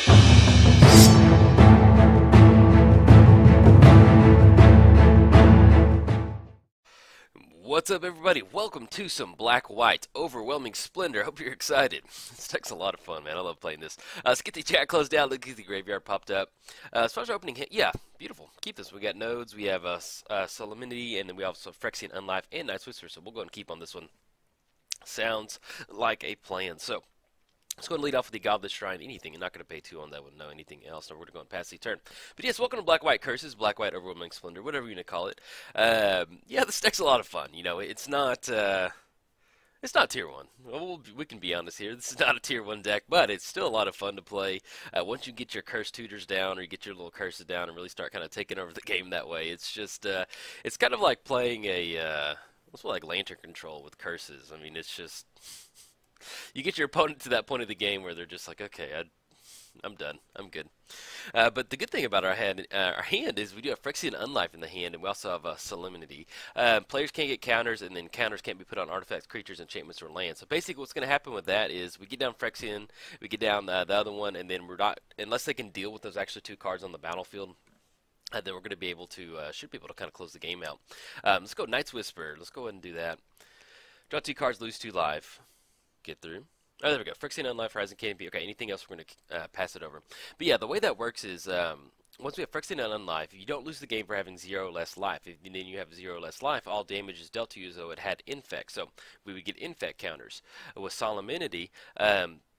What's up, everybody? Welcome to some Black-White Overwhelming Splendor. Hope you're excited. This deck's a lot of fun, man. I love playing this. Let's get the chat closed down. Look at the graveyard popped up. As far as our opening hit, yeah, beautiful. Keep this. We got nodes, we have Solemnity, and then we also Phyrexian Unlife and Night Whisper, so we'll go ahead and keep on this one. Sounds like a plan. So, let's go and lead off with the Godless Shrine. Anything. I'm not going to pay 2 on that one. No, anything else. No, we're going to go and pass the turn. But yes, welcome to Black-White Curses, Black-White Overwhelming Splendor, whatever you're going to call it. Yeah, this deck's a lot of fun. You know, it's not tier 1. Well, we can be honest here. This is not a tier 1 deck, but it's still a lot of fun to play. Once you get your curse tutors down, or you get your little curses down, and really start kind of taking over the game that way, it's just, it's kind of like playing a, what's like Lantern Control with curses. I mean, it's just... You get your opponent to that point of the game where they're just like, okay, I'm done. I'm good. But the good thing about our hand is we do have Phyrexian Unlife in the hand, and we also have Solemnity. Players can't get counters, and then counters can't be put on artifacts, creatures, enchantments, or lands. So basically what's going to happen with that is we get down Phyrexian, we get down the other one, and then we're not, unless they can deal with those actually 2 cards on the battlefield, then we're going to be able to, should be able to kind of close the game out. Let's go Night's Whisper. Let's go ahead and do that. Draw 2 cards, lose 2 life. Get through. Oh, there we go. Phyrexian Unlife, Horizon KMP. Okay, anything else, we're going to pass it over. But yeah, the way that works is once we have Phyrexian Unlife, if you don't lose the game for having 0 less life. If then you have 0 less life, all damage is dealt to you as though it had infect. So we would get infect counters. With Solemnity,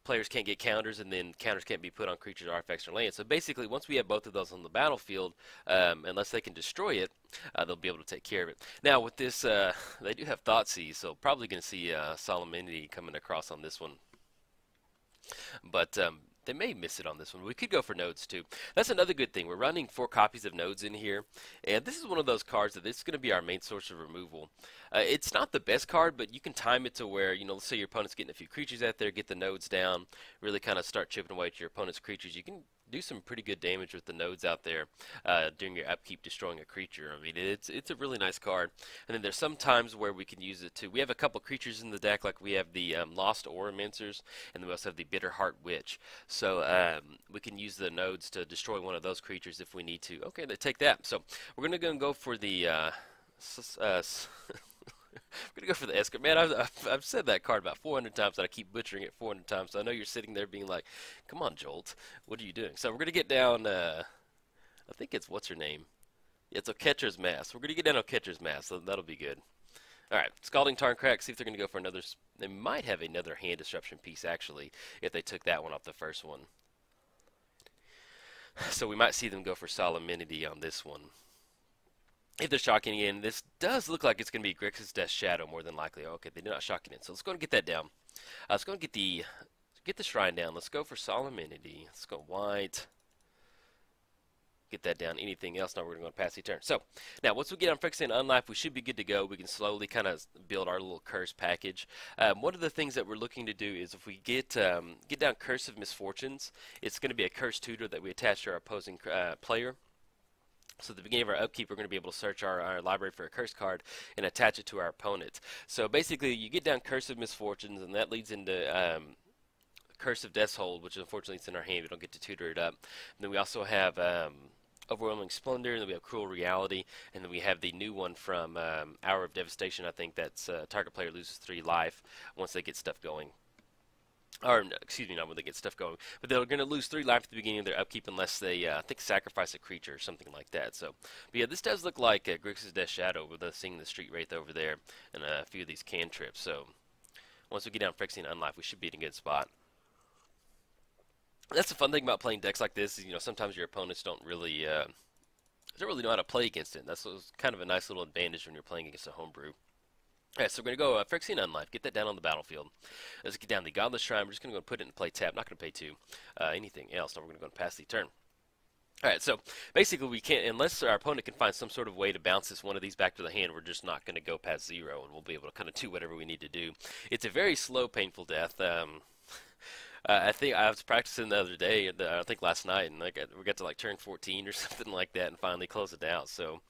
players can't get counters, and then counters can't be put on creatures, artifacts, or lands. So basically, once we have both of those on the battlefield, unless they can destroy it, they'll be able to take care of it. Now, with this, they do have Thoughtseize, so probably going to see Solemnity coming across on this one. But they may miss it on this one. We could go for nodes too. That's another good thing. We're running 4 copies of nodes in here, and this is one of those cards that this is going to be our main source of removal. It's not the best card, but you can time it to where, you know, let's say your opponent's getting a few creatures out there, get the nodes down, really kind of start chipping away at your opponent's creatures. You can do some pretty good damage with the nodes out there during your upkeep, destroying a creature. I mean, it's a really nice card. And then there's some times where we can use it to. We have a couple creatures in the deck, like we have the Lost Oromancers, and then we also have the Bitterheart Witch. So we can use the nodes to destroy one of those creatures if we need to. Okay, they take that. So we're gonna go for the. We're going to go for the Escort. Man, I've said that card about 400 times, and I keep butchering it 400 times, so I know you're sitting there being like, come on, Jolt, what are you doing? So we're going to get down, I think it's, what's her name? Yeah, it's Oketra's Mask. We're going to get down Oketra's Mask, so that'll be good. Alright, Scalding Tarncrack, see if they're going to go for another, they might have another hand disruption piece, actually, if they took that one off the first one. So we might see them go for Solemnity on this one. If they're shocking in, this does look like it's going to be Grixis Death Shadow more than likely. Okay, they're not shocking in, so let's go and get that down. Let's go and get the shrine down. Let's go for Solemnity. Let's go white. Get that down. Anything else? Now we're going to pass the turn. So now once we get on Phyrexian Unlife, we should be good to go. We can slowly kind of build our little curse package. One of the things that we're looking to do is if we get down Curse of Misfortunes, it's going to be a curse tutor that we attach to our opposing player. So at the beginning of our upkeep, we're going to be able to search our library for a curse card and attach it to our opponent. So basically, you get down Curse of Misfortunes, and that leads into Curse of Death's Hold, which unfortunately is in our hand. We don't get to tutor it up. And then we also have Overwhelming Splendor, and then we have Cruel Reality, and then we have the new one from Hour of Devastation. I think that's target player loses 3 life once they get stuff going. Or, excuse me, not when they get stuff going. But they're going to lose 3 life at the beginning of their upkeep unless they, I think, sacrifice a creature or something like that. So, but yeah, this does look like Grixis Death Shadow with us seeing the Street Wraith over there and a few of these cantrips. So, once we get down Phyrexian Unlife, we should be in a good spot. That's the fun thing about playing decks like this is, you know, sometimes your opponents don't really know how to play against it. That's kind of a nice little advantage when you're playing against a homebrew. Alright, so we're going to go Phyrexian Unlife, get that down on the battlefield. Let's get down the Godless Shrine. We're just going to go put it in play tap. Not going to pay 2. Anything else? Now we're going to go and pass the turn. Alright, so basically we can't, unless our opponent can find some sort of way to bounce this one of these back to the hand, we're just not going to go past 0, and we'll be able to kind of do whatever we need to do. It's a very slow, painful death. I think I was practicing the other day, I think last night, and we got to like turn 14 or something like that and finally close it out. So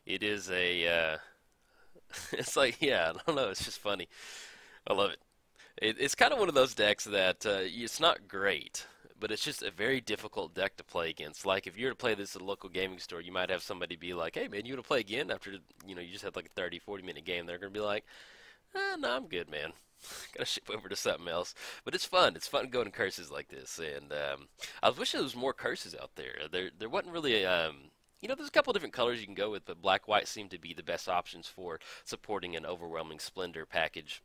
it is a... it's like, yeah, I don't know, it's just funny. I love it. It's kind of one of those decks that it's not great, but it's just a very difficult deck to play against. Like if you were to play this at a local gaming store, you might have somebody be like, "Hey man, you want to play again?" After you just had like a 30, 40 minute game. They're gonna be like, "No, I'm good, man. Gotta ship over to something else." But it's fun. It's fun going to curses like this, and I was wishing there was more curses out there. There wasn't really there's a couple different colors you can go with, but black white seem to be the best options for supporting an overwhelming splendor package.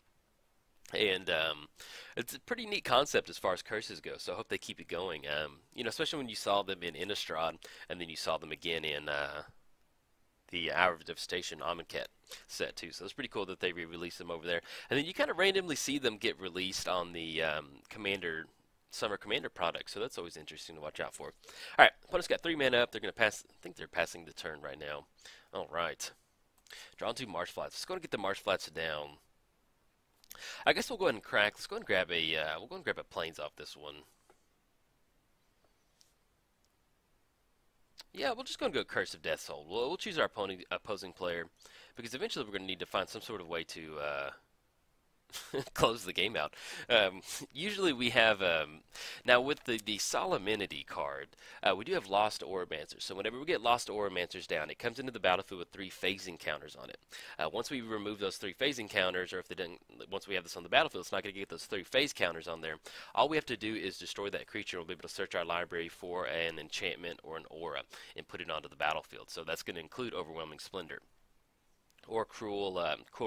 And it's a pretty neat concept as far as curses go, so I hope they keep it going. Especially when you saw them in Innistrad, and then you saw them again in the Hour of Devastation Amonkhet set too. So it's pretty cool that they re-released them over there. And then you kind of randomly see them get released on the Commander Summer Commander product, so that's always interesting to watch out for. All right, opponent's got 3 mana up. They're going to pass. I think they're passing the turn right now. All right, drawn 2 Marsh Flats. Let's go and get the Marsh Flats down. I guess we'll go ahead and crack. Let's go ahead and grab a. We'll go and grab a Plains off this one. Yeah, we'll just go and go Curse of Death's Hold. We'll choose our opposing player, because eventually we're going to need to find some sort of way to close the game out. Usually we have, now with the Solemnity card, we do have Lost Oromancers. So whenever we get Lost Oromancers down, it comes into the battlefield with 3 phasing counters on it. Once we remove those 3 phasing counters, or if they didn't, once we have this on the battlefield, it's not going to get those 3 phase counters on there. All we have to do is destroy that creature, and we'll be able to search our library for an enchantment or an aura and put it onto the battlefield. So that's going to include Overwhelming Splendor or cruel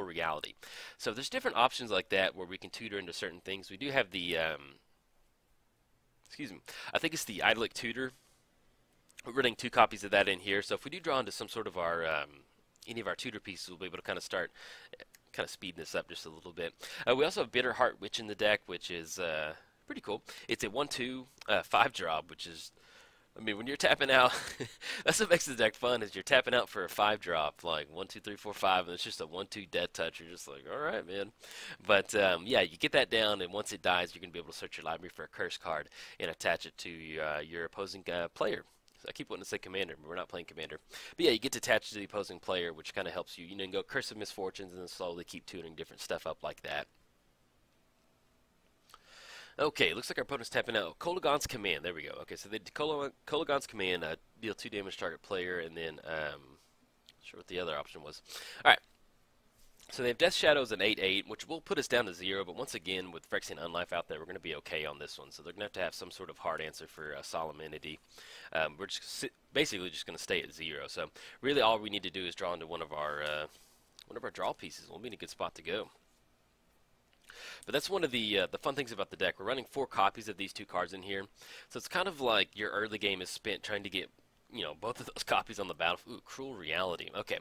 reality. So there's different options like that where we can tutor into certain things. We do have the excuse me, I think it's the Idyllic Tutor. We're running 2 copies of that in here. So if we do draw into some sort of our any of our tutor pieces, we'll be able to kind of start speeding this up just a little bit. We also have Bitter Heart Witch in the deck, which is pretty cool. It's a 1/2 5-drop, which is, I mean, when you're tapping out, that's what makes the deck fun, is you're tapping out for a 5-drop, like 1, 2, 3, 4, 5, and it's just a 1/2 death touch. You're just like, all right, man. But yeah, you get that down, and once it dies, you're gonna be able to search your library for a curse card and attach it to your opposing player. So I keep wanting to say commander, but we're not playing commander. But yeah, you get to attach to the opposing player, which kind of helps you. You can go Curse of Misfortunes, and then slowly keep tuning different stuff up like that. Okay, looks like our opponent's tapping out Kolaghan's Command. There we go. Okay, so they Kolaghan's Command, deal 2 damage to target player, and then not sure what the other option was. All right, so they have Death Shadows and 8/8, which will put us down to 0. But once again, with Phyrexian Unlife out there, we're going to be okay on this one. So they're going to have some sort of hard answer for Solemnity. We're just basically just going to stay at 0. So really, all we need to do is draw into one of our draw pieces. We'll be in a good spot to go. But that's one of the fun things about the deck. We're running 4 copies of these 2 cards in here, so it's kind of like your early game is spent trying to get both of those copies on the battlefield. Ooh, Cruel Reality. Okay,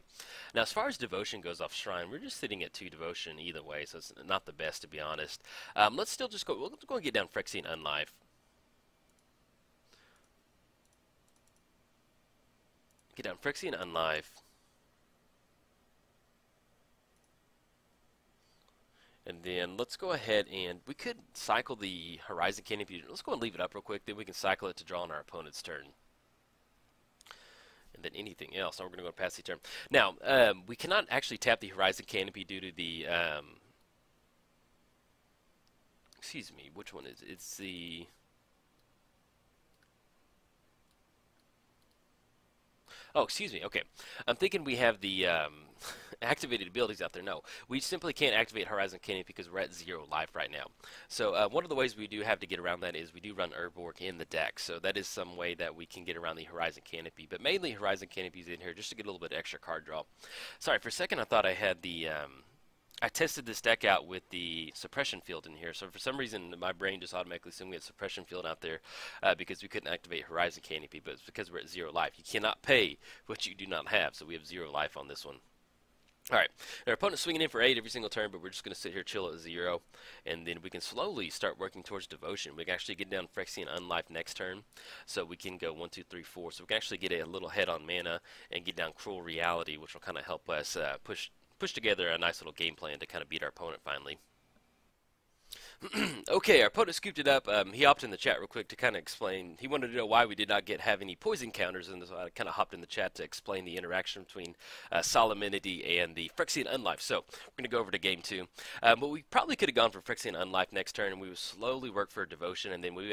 now as far as Devotion goes off Shrine, we're just sitting at 2 Devotion either way, so it's not the best, to be honest. Let's still just go. We'll go and get down Phyrexian Unlife. Get down Phyrexian Unlife. And then let's go ahead and we could cycle the Horizon Canopy. Let's go and leave it up real quick. Then we can cycle it to draw on our opponent's turn. And then anything else. Now we're going to go past the turn. Now, we cannot actually tap the Horizon Canopy due to the... excuse me, which one is it? It's the... Oh, excuse me. Okay. I'm thinking we have the activated abilities out there. No, we simply can't activate Horizon Canopy because we're at 0 life right now. So one of the ways we do have to get around that is we do run Urborg in the deck. So that is some way that we can get around the Horizon Canopy. But mainly Horizon Canopy is in here just to get a little bit extra card draw. Sorry, for a second I thought I had the... I tested this deck out with the suppression field in here, so for some reason my brain just automatically assumed we had suppression field out there because we couldn't activate Horizon Canopy, but it's because we're at 0 life. You cannot pay what you do not have, so we have 0 life on this one. Alright, our opponent's swinging in for 8 every single turn, but we're just going to sit here, chill at 0, and then we can slowly start working towards Devotion. We can actually get down Phyrexian Unlife next turn, so we can go 1, 2, 3, 4, so we can actually get a little head on mana and get down Cruel Reality, which will kind of help us push together a nice little game plan to kind of beat our opponent finally. Okay, our opponent scooped it up. He hopped in the chat real quick to kind of explain. He wanted to know why we did not have any poison counters, and so I kind of hopped in the chat to explain the interaction between Solemnity and the Phyrexian Unlife. So we're going to go over to game 2. But we probably could have gone for Phyrexian Unlife next turn, and we would slowly work for Devotion, and then we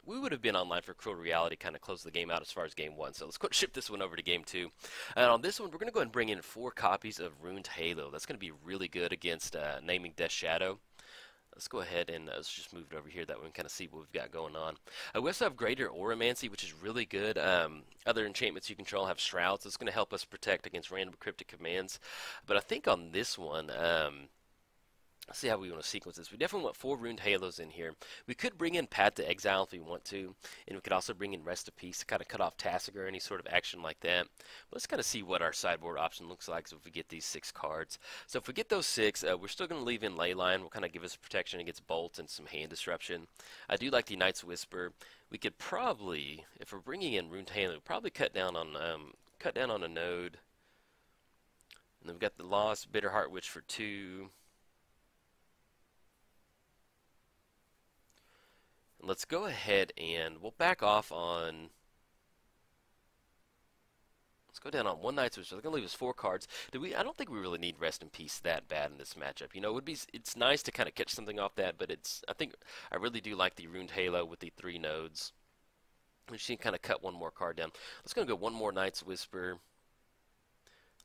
would have been online for Cruel Reality, kind of close the game out as far as game 1. So let's go ship this one over to game 2. And on this one, we're going to go ahead and bring in 4 copies of Ruined Halo. That's going to be really good against Naming Death Shadow. Let's go ahead and let's just move it over here. That way we can kind of see what we've got going on. We also have Greater Auramancy, which is really good. Other enchantments you control have Shrouds. It's going to help us protect against random cryptic commands. But I think on this one, let's see how we want to sequence this. We definitely want 4 Ruined Halos in here. We could bring in Path to Exile if we want to, and we could also bring in Rest of Peace to kind of cut off Tassiger or any sort of action like that. But let's kind of see what our sideboard option looks like so if we get these 6 cards. So if we get those 6, we're still going to leave in Leyline. Will kind of give us protection against Bolt and some hand disruption. I do like the Night's Whisper. We could probably, if we're bringing in Ruined Halo, probably cut down on a node. And then we've got the Lost Bitter Heart Witch for 2. Let's go ahead and we'll back off on. Let's go down on 1 Night's Whisper. They're gonna leave us 4 cards. I don't think we really need Rest in Peace that bad in this matchup. You know, it's nice to kind of catch something off that, but I really do like the Ruined Halo with the 3 nodes. We should kind of cut 1 more card down. Let's go 1 more Night's Whisper.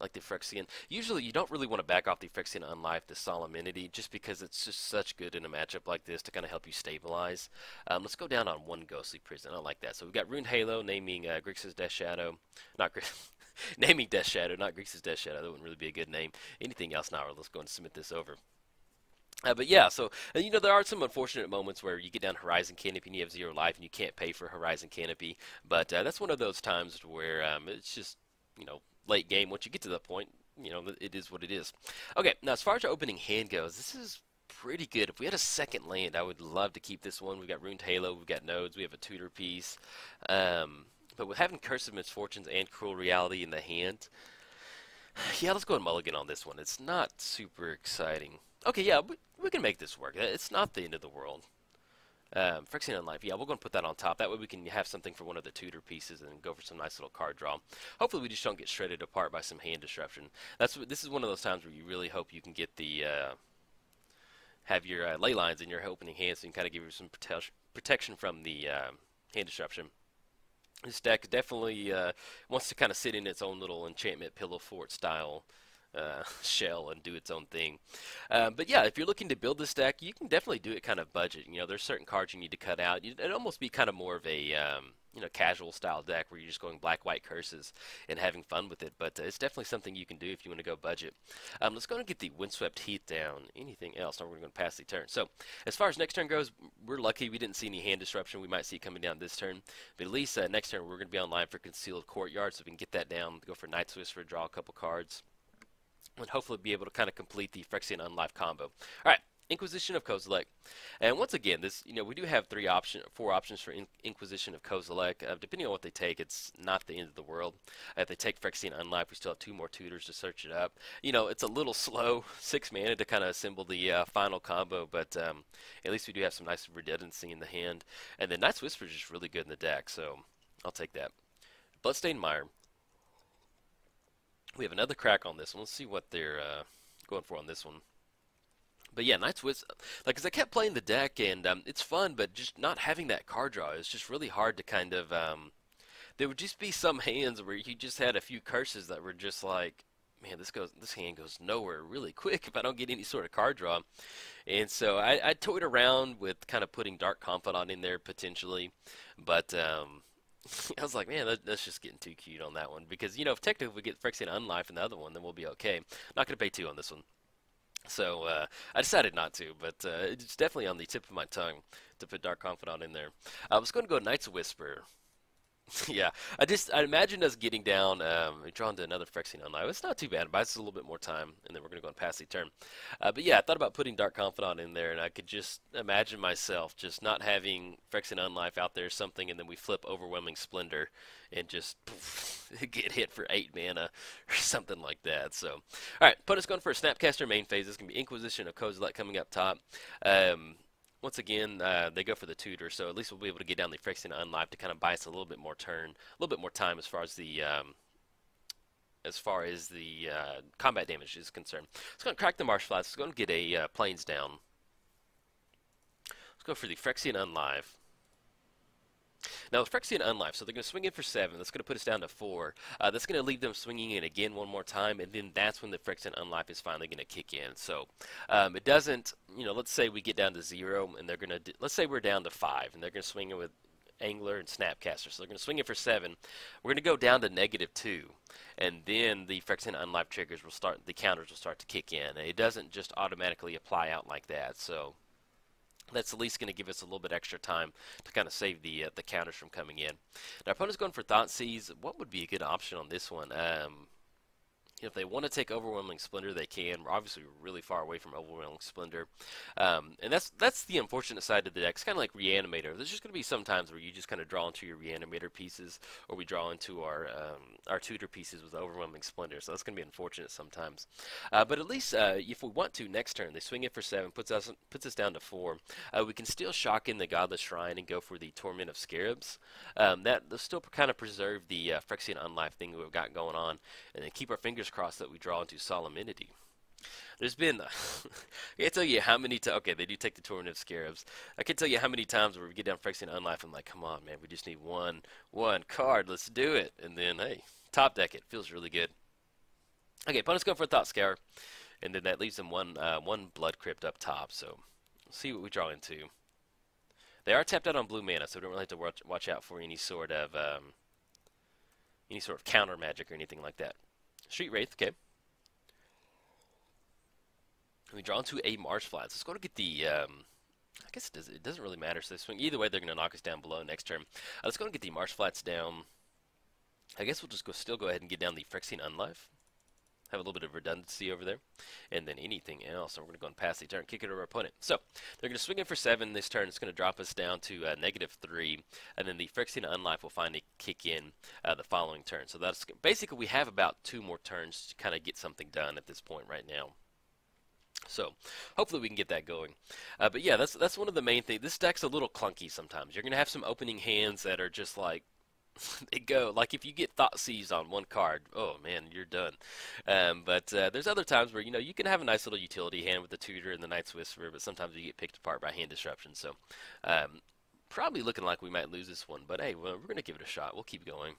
Like the Phyrexian. Usually you don't really want to back off the Phyrexian Unlife, the Solemnity, just because it's just such good in a matchup like this to kind of help you stabilize. Let's go down on 1 Ghostly Prison. I like that. So we've got Ruined Halo, naming Grixis Death Shadow. Naming Death Shadow, not Grixis Death Shadow. That wouldn't really be a good name. Anything else now? Let's go and submit this over. But yeah, so you know there are some unfortunate moments where you get down Horizon Canopy and you have 0 life and you can't pay for Horizon Canopy. But that's one of those times where it's just, you know, late game. Once you get to that point, you know, it is what it is. Okay, now as far as our opening hand goes, this is pretty good. If we had a second land, I would love to keep this one. We've got Ruined Halo, we've got nodes, we have a tutor piece. But with having Curse of Misfortunes and Cruel Reality in the hand, yeah, let's go and mulligan on this one. It's not super exciting. Okay, yeah, we can make this work. It's not the end of the world. Phyrexian Unlife, yeah, we're going to put that on top. That way we can have something for one of the tutor pieces and go for some nice little card draw. Hopefully we just don't get shredded apart by some hand disruption. This is one of those times where you really hope you can get the have your ley lines in your opening hand so you can kind of give you some protection from the hand disruption. This deck definitely wants to kind of sit in its own little enchantment pillow fort style shell and do its own thing. But yeah, if you're looking to build this deck, you can definitely do it kind of budget. You know, there's certain cards you need to cut out. It'd almost be kind of more of a you know, casual style deck where you're just going black-white curses and having fun with it. But it's definitely something you can do if you want to go budget. Let's go and get the Windswept Heath down. Anything else? Now we're going to pass the turn. So as far as next turn goes, we're lucky we didn't see any hand disruption. We might see coming down this turn. But at least next turn we're going to be online for Concealed Courtyard, so we can get that down, go for Night's Whisper, draw a couple cards, and hopefully be able to kind of complete the Phyrexian Unlife combo. All right, Inquisition of Kozilek. And once again, this, you know, we do have 4 options for Inquisition of Kozilek. Depending on what they take, it's not the end of the world. If they take Phyrexian Unlife, we still have 2 more tutors to search it up. You know, it's a little slow, 6 mana to kind of assemble the final combo, but at least we do have some nice redundancy in the hand. And then Night's Whisper is just really good in the deck, so I'll take that. Bloodstained Mire. We have another crack on this one. Let's see what they're going for on this one. But yeah, Night's Whisper, like, cause I kept playing the deck, and it's fun, but just not having that card draw is just really hard to kind of, there would just be some hands where you just had a few curses that were just like, man, this hand goes nowhere really quick if I don't get any sort of card draw. And so I toyed around with kind of putting Dark Confidant in there potentially, but I was like, man, that's just getting too cute on that one. Because, you know, if technically we get Phyrexian Unlife in the other one, then we'll be okay. I'm not going to pay 2 on this one. So I decided not to, but it's definitely on the tip of my tongue to put Dark Confidant in there. I was going to go Night's Whisper. Yeah, I imagined us getting down, drawn to another Phyrexian Unlife. It's not too bad, but it's a little bit more time, and then we're going to go and pass the turn. But yeah, I thought about putting Dark Confidant in there, and I could just imagine myself just not having Phyrexian Unlife out there or something, and then we flip Overwhelming Splendor and just poof, get hit for 8 mana or something like that. So, alright, opponent's going for a Snapcaster main phase. This is going to be Inquisition of Kozilek coming up top. once again, they go for the tutor, so at least we'll be able to get down the Phyrexian Unlive to kind of buy us a little bit more turn, a little bit more time as far as the combat damage is concerned. Let's go and crack the Marsh Flats. Let's go and get a Plains down. Let's go for the Phyrexian Unlive. Now, with Phyrexian Unlife, so they're going to swing in for 7. That's going to put us down to 4. That's going to leave them swinging in again one more time, and then that's when the Phyrexian Unlife is finally going to kick in. So it doesn't, let's say we get down to 0, and they're going to, let's say we're down to 5, and they're going to swing in with Angler and Snapcaster. So they're going to swing in for 7. We're going to go down to -2, and then the Phyrexian Unlife triggers will start, the counters will start to kick in. And it doesn't just automatically apply out like that. So that's at least going to give us a little bit extra time to kind of save the counters from coming in. Now, our opponent's going for Thoughtseize. What would be a good option on this one? If they want to take Overwhelming Splendor, they can. We're obviously really far away from Overwhelming Splendor. And that's the unfortunate side of the deck. It's kind of like Reanimator. There's just going to be some times where you just kind of draw into your Reanimator pieces, or we draw into our tutor pieces with Overwhelming Splendor. So that's going to be unfortunate sometimes. But at least if we want to, next turn, they swing it for 7, puts us down to 4. We can still shock in the Godless Shrine and go for the Torment of Scarabs. That'll still kind of preserve the Phyrexian Unlife thing we've got going on, and then keep our fingers crossed that we draw into Solemnity. There's been, I can't tell you how many times, okay, they do take the Torment of Scarabs. I can't tell you how many times where we get down Phyrexian Unlife, I'm like, come on, man, we just need one card, let's do it. And then, hey, top deck it, feels really good. Okay, opponent's going for a Thought Scour, and then that leaves them one Blood Crypt up top, so we'll see what we draw into. They are tapped out on blue mana, so we don't really have to watch out for any sort of counter magic or anything like that. Street Wraith, okay. We draw into a Marsh Flats. Let's go to get the, I guess it doesn't really matter. So they swing. Either way, they're going to knock us down below next turn. Let's go and get the Marsh Flats down. I guess we'll just still go ahead and get down the Phyrexian Unlife. Have a little bit of redundancy over there. And then anything else. So we're going to go and pass the turn, kick it to our opponent. So they're going to swing in for 7 this turn. It's going to drop us down to -3. And then the Phyrexian Unlife will finally kick in the following turn. So that's basically, we have about 2 more turns to kind of get something done at this point right now. So hopefully we can get that going. But yeah, that's one of the main things. This deck's a little clunky sometimes. You're going to have some opening hands that are just like, they go, like if you get Thoughtseize on one card, oh man, you're done. But there's other times where, you can have a nice little utility hand with the Tutor and the Night's Whisperer, but sometimes you get picked apart by hand disruption. So probably looking like we might lose this one, but hey, well, we're going to give it a shot. We'll keep going.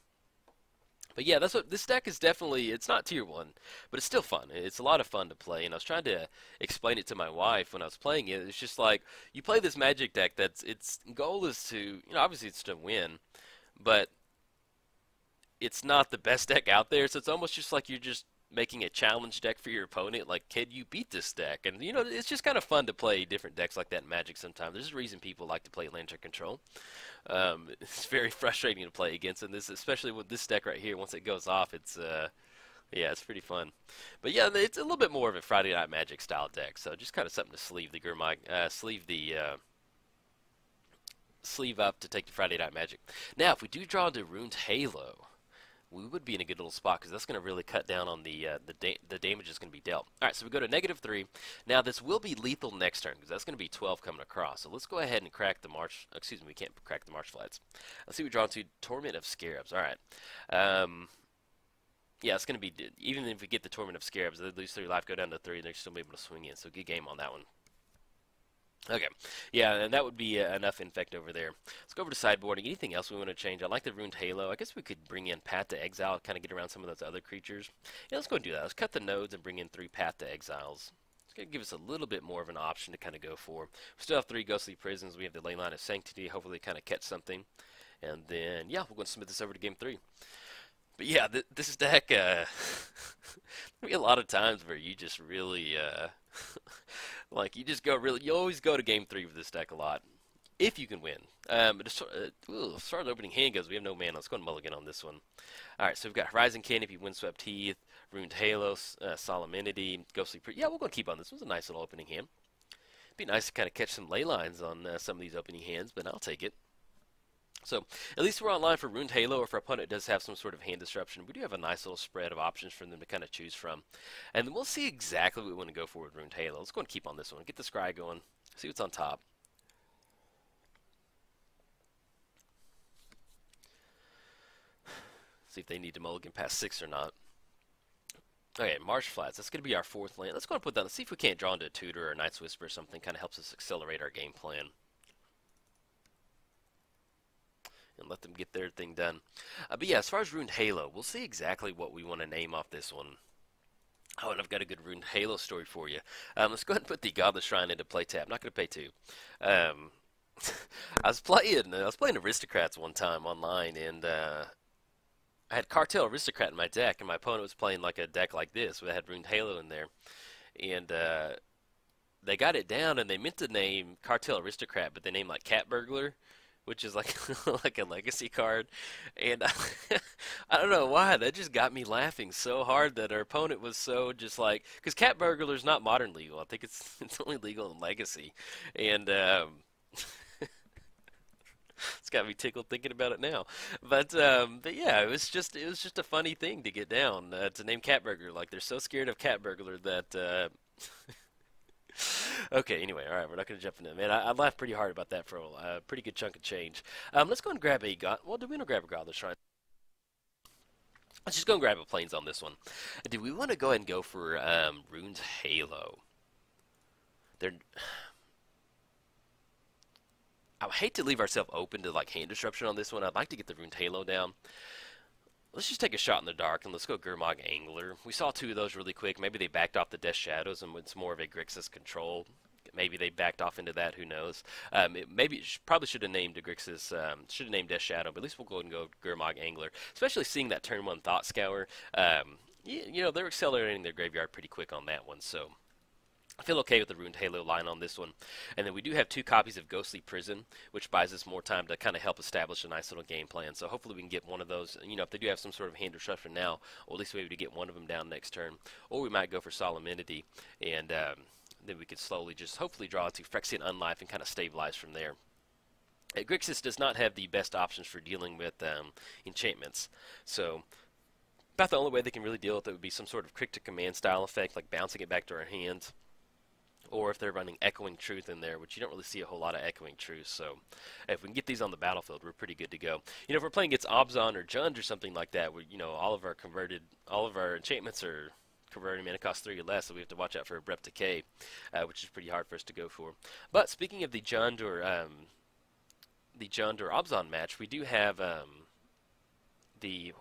But yeah, that's what this deck is. Definitely, it's not tier 1, but it's still fun. It's a lot of fun to play, and I was trying to explain it to my wife when I was playing it. It's just like, you play this Magic deck that's, its goal is to, obviously it's to win, but it's not the best deck out there, so it's almost just like you're just making a challenge deck for your opponent, like, can you beat this deck? And it's just kind of fun to play different decks like that in Magic sometimes. There's a reason people like to play Lantern Control. It's very frustrating to play against, and this, especially with this deck right here, once it goes off, it's yeah, it's pretty fun. But yeah, it's a little bit more of a Friday Night Magic style deck, so just kind of something to sleeve the sleeve up to take the Friday Night Magic. Now, if we do draw into Ruined Halo, we would be in a good little spot, because that's going to really cut down on the damage that's going to be dealt. All right, so we go to -3. Now, this will be lethal next turn, because that's going to be 12 coming across. So let's go ahead and crack the Marsh. Excuse me, we can't crack the Marsh Flats. Let's see, we draw into Torment of Scarabs. All right. Yeah, it's going to be, even if we get the Torment of Scarabs, they lose 3 life, go down to 3, and they're still be able to swing in. So good game on that one. Okay, yeah, and that would be enough infect over there. Let's go over to sideboarding. Anything else we want to change? I like the Ruined Halo. I guess we could bring in Path to Exile, kind of get around some of those other creatures. Yeah, let's go and do that. Let's cut the nodes and bring in 3 Path to Exiles. It's going to give us a little bit more of an option to kind of go for. We still have 3 Ghostly Prisons. We have the Leyline of Sanctity. Hopefully kind of catch something. And then, yeah, we're going to submit this over to game 3. But yeah, this deck, there'll be a lot of times where you just really, like, you always go to game 3 with this deck a lot, if you can win. But as far as opening hand goes, we have no mana. Let's go and mulligan on this one. Alright, so we've got Horizon Canopy, Windswept Heath, Ruined Halo, Solemnity, Ghostly Priest. Yeah, we're going to keep on this. This was a nice little opening hand. It'd be nice to kind of catch some ley lines on some of these opening hands, but I'll take it. So, at least we're online for Ruined Halo. If our opponent does have some sort of hand disruption, we do have a nice little spread of options for them to kind of choose from. And we'll see exactly what we want to go for with Ruined Halo. Let's go and keep on this one. Get the Scry going. See what's on top. See if they need to mulligan past 6 or not. Okay, Marsh Flats. That's going to be our 4th land. Let's go and put that. Let's see if we can't draw into a Tutor or a Night's Whisper or something. Kind of helps us accelerate our game plan. And let them get their thing done. But yeah, as far as Ruined Halo, we'll see exactly what we want to name off this one. Oh, and I've got a good Ruined Halo story for you. Let's go ahead and put the Godless Shrine into play tab. I'm not going to pay 2. I was playing Aristocrats one time online, and I had Cartel Aristocrat in my deck, and my opponent was playing like a deck like this, where it had Ruined Halo in there, and they got it down, and they meant to name Cartel Aristocrat, but they named like Cat Burglar, which is like like a legacy card, and I don't know why that just got me laughing so hard that our opponent was so just like, because Cat Burglar is not modern legal. I think it's only legal in Legacy, and it's got me tickled thinking about it now. But yeah, it was just a funny thing to get down to name Cat Burglar. Like they're so scared of Cat Burglar that. Okay, anyway, all right, we're not going to jump into it. Man, I laughed pretty hard about that for a pretty good chunk of change. Let's go and grab a well, do we want to grab a Godless Shrine? Let's just go and grab a Plains on this one. Do we want to go ahead and go for Ruined Halo? They're... I would hate to leave ourselves open to like hand disruption on this one. I'd like to get the Ruined Halo down. Let's just take a shot in the dark and let's go Gurmag Angler. We saw 2 of those really quick. Maybe they backed off the Death Shadows and it's more of a Grixis control. Maybe they backed off into that. Who knows? Probably should have named a Grixis. Should have named Death Shadow, but at least we'll go ahead and go Gurmag Angler. Especially seeing that turn 1 Thought Scour. You know they're accelerating their graveyard pretty quick on that one. So. I feel okay with the Ruined Halo line on this one. And then we do have 2 copies of Ghostly Prison, which buys us more time to kind of help establish a nice little game plan. So hopefully we can get one of those. You know, if they do have some sort of hand disruption now, or at least maybe to get one of them down next turn. Or we might go for Solemnity, and then we could slowly just hopefully draw into Phyrexian Unlife and kind of stabilize from there. Grixis does not have the best options for dealing with enchantments. So about the only way they can really deal with it would be some sort of Cryptic Command style effect, like bouncing it back to our hands. Or if they're running Echoing Truth in there, which you don't really see a whole lot of Echoing Truth. So if we can get these on the battlefield, we're pretty good to go. You know, if we're playing against Obzon or Jund or something like that, where, you know, all of our enchantments are converting mana cost 3 or less, so we have to watch out for Abrupt Decay, which is pretty hard for us to go for. But speaking of the Jund or Obzon match, we do have the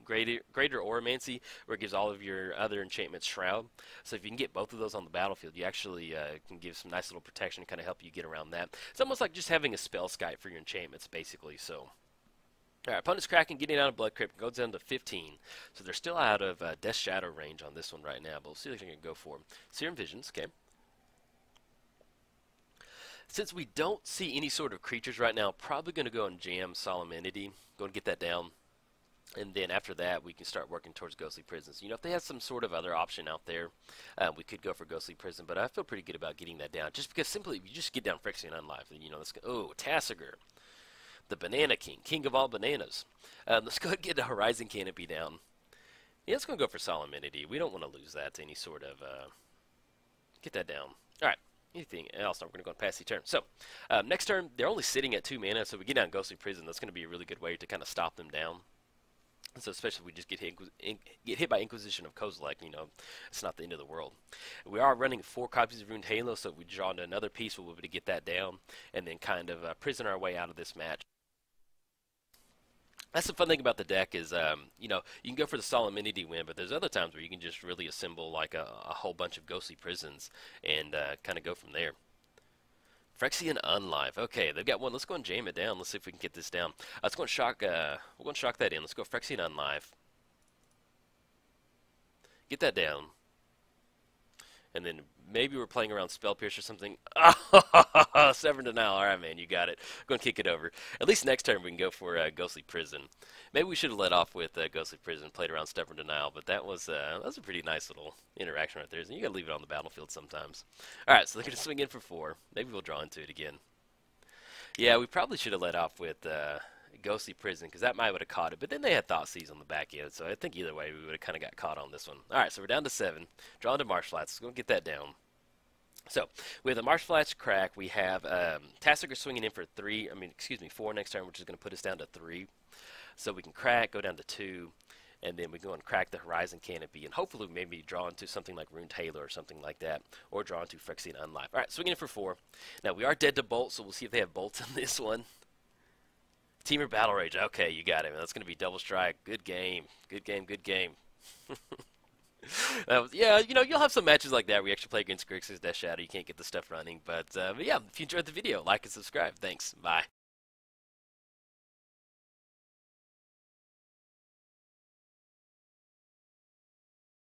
greater Oromancy, where it gives all of your other enchantments Shroud. So if you can get both of those on the battlefield, you actually can give some nice little protection to kind of help you get around that. It's almost like just having a spell Skype for your enchantments, basically. So, alright, opponent's Kraken getting out of Blood Crypt, goes down to 15. So they're still out of Death Shadow range on this one right now, but we'll see what they're going to go for. Serum Visions, okay. Since we don't see any sort of creatures right now, probably going to go and jam Solemnity, go and get that down. And then after that, we can start working towards Ghostly Prisons. You know, if they have some sort of other option out there, we could go for Ghostly Prison. But I feel pretty good about getting that down. Just because simply, if you just get down Phyrexian Unlife, you know, let's go. Oh, Tassiger, the Banana King, king of all bananas. Let's go ahead and get the Horizon Canopy down. Yeah, let's go for Solemnity. We don't want to lose that to any sort of... get that down. All right. Anything else? We're going to go and pass the turn. So, next turn, they're only sitting at 2 mana, so we get down Ghostly Prison. That's going to be a really good way to kind of stop them down. So especially if we just get hit by Inquisition of Kozilek, you know, it's not the end of the world. We are running 4 copies of Ruined Halo, so if we draw into another piece, we'll be able to get that down and then kind of prison our way out of this match. That's the fun thing about the deck is, you know, you can go for the Solemnity win, but there's other times where you can just really assemble like a whole bunch of Ghostly Prisons and kind of go from there. Phyrexian Unlife. Okay, they've got one. Let's go and jam it down. Let's see if we can get this down. Let's go and shock. We're going to shock that in. Let's go Phyrexian Unlife. Get that down. And then maybe we're playing around Spell Pierce or something. Oh, Severed Denial. All right, man, you got it. Go and kick it over. At least next turn we can go for Ghostly Prison. Maybe we should have let off with Ghostly Prison, played around Stubborn Denial, but that was a pretty nice little interaction right there. You got to leave it on the battlefield sometimes. All right, so they're going to swing in for 4. Maybe we'll draw into it again. Yeah, we probably should have let off with Ghostly Prison, because that might would have caught it, but then they had Thoughtseize on the back end, so I think either way we would have kind of got caught on this one. All right, so we're down to 7. Draw into Marsh Flats. Let's go get that down. So we have the Marsh Flash crack. We have Tassiger swinging in for 4 next turn, which is going to put us down to 3. So we can crack, go down to 2, and then we go and crack the Horizon Canopy, and hopefully maybe draw into something like Runed Halo or something like that, or draw into Phyrexian Unlife. All right, swinging in for 4. Now we are dead to Bolt, so we'll see if they have bolts in this one. Teamer Battle Rage. Okay, you got it. That's going to be double strike. Good game. Good game. Good game. Yeah, you know, you'll have some matches like that where you actually play against Grixis, Death Shadow. You can't get the stuff running. But yeah, if you enjoyed the video, like and subscribe. Thanks. Bye.